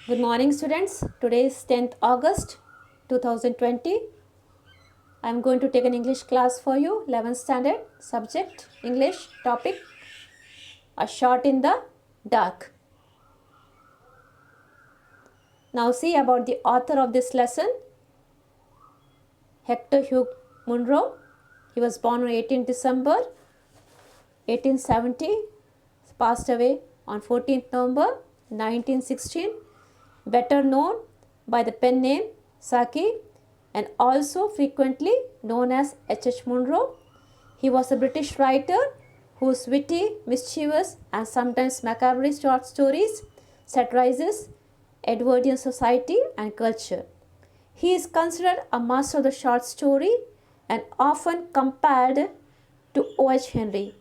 Good morning, students. Today is 10th August 2020. I am going to take an English class for you, 11th standard, subject English, topic A Shot in the Dark. Now, see about the author of this lesson, Hector Hugh Munro. He was born on 18 December 1870, passed away on 14th November 1916, better known by the pen name Saki and also frequently known as H.H. Munro. He was a British writer whose witty, mischievous and sometimes macabre short stories satirizes Edwardian society and culture. He is considered a master of the short story and often compared to O.H. Henry.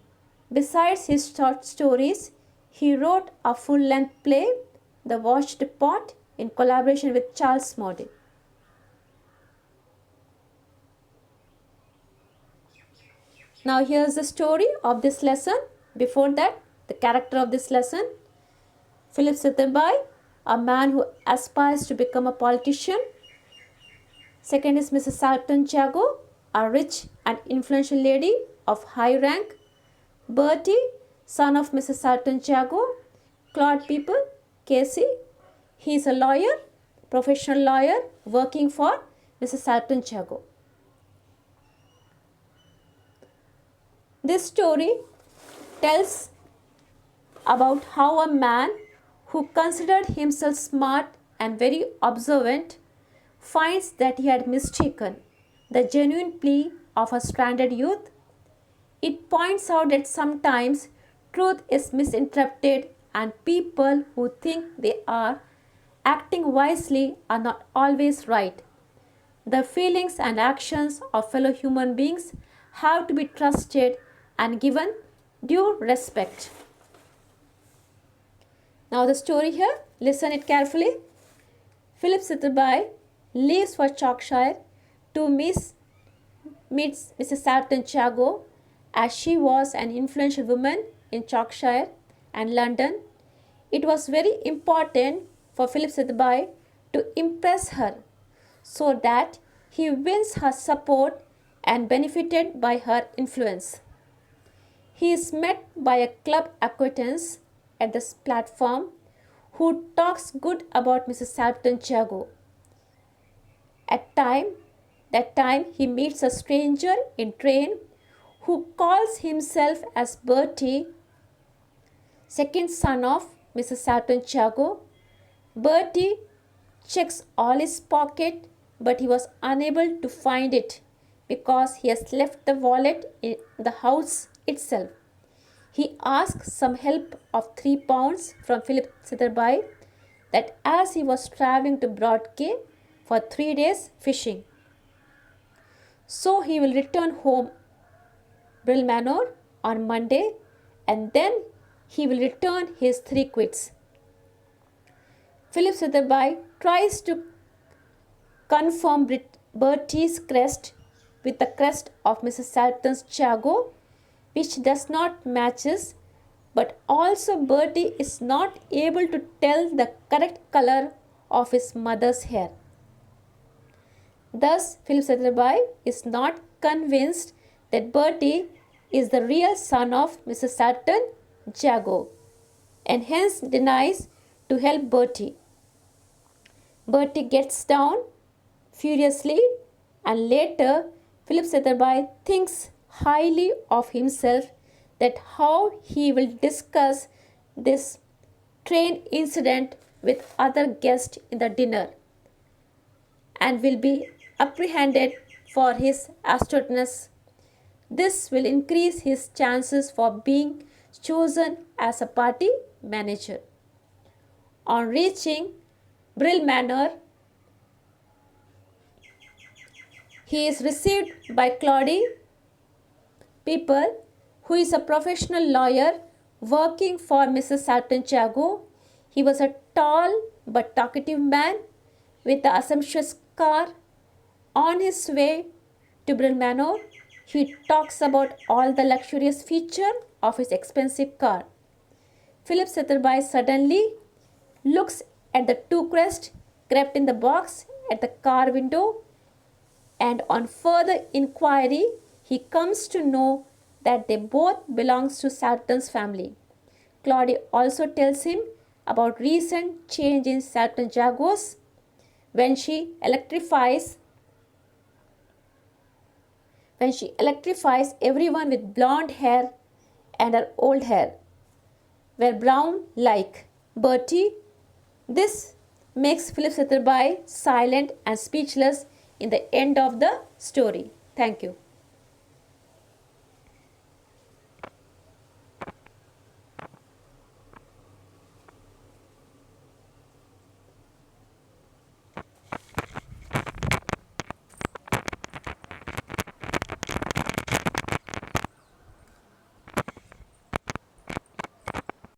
Besides his short stories, he wrote a full-length play, The Washed Pot, in collaboration with Charles Mody. Now here's the story of this lesson. Before that, the character of this lesson. Philip Sitherby, a man who aspires to become a politician. Second is Mrs. Salton Jago, a rich and influential lady of high rank. Bertie, son of Mrs. Salton Jago. Claude People, Casey. He is a lawyer, professional lawyer working for Mrs. Salton Jago. This story tells about how a man who considered himself smart and very observant finds that he had mistaken the genuine plea of a stranded youth. It points out that sometimes truth is misinterpreted and people who think they are acting wisely are not always right. The feelings and actions of fellow human beings have to be trusted and given due respect. Now the story here, listen it carefully. Philip Sitherby leaves for Chalkshire to meet Mrs. Salton Jago, as she was an influential woman in Chalkshire and London. It was very important for Philip Sitherby to impress her so that he wins her support and benefited by her influence. He is met by a club acquaintance at the platform who talks good about Mrs. Salton Jago. At that time he meets a stranger in train who calls himself as Bertie, second son of Mrs. Salton Jago. Bertie checks all his pocket, but he was unable to find it because he has left the wallet in the house itself. He asks some help of £3 from Philip Sitherby, that as he was travelling to Broadgate for 3 days fishing, so he will return home Brill Manor on Monday, and then he will return his 3 quids. Philip Sitherby tries to confirm Bertie's crest with the crest of Mrs. Salton Jago, which does not matches, but also Bertie is not able to tell the correct color of his mother's hair. Thus, Philip Sitherby is not convinced that Bertie is the real son of Mrs. Salton Jago and hence denies to help Bertie. Bertie gets down furiously, and later Philip Sitherby thinks highly of himself that how he will discuss this train incident with other guests in the dinner and will be apprehended for his astuteness. This will increase his chances for being chosen as a party manager. On reaching Brill Manor, he is received by Claude People, who is a professional lawyer working for Mrs. Salton Jago. He was a tall but talkative man with a sumptuous car. On his way to Brill Manor, he talks about all the luxurious features of his expensive car. Philip Sitherby suddenly looks at the two crest crept in the box at the car window, and on further inquiry he comes to know that they both belongs to Salton's family. Claudia also tells him about recent change in Salton Jaguars when she electrifies everyone with blonde hair, and her old hair were brown like Bertie. This makes Philip Sitterby silent and speechless in the end of the story. Thank you.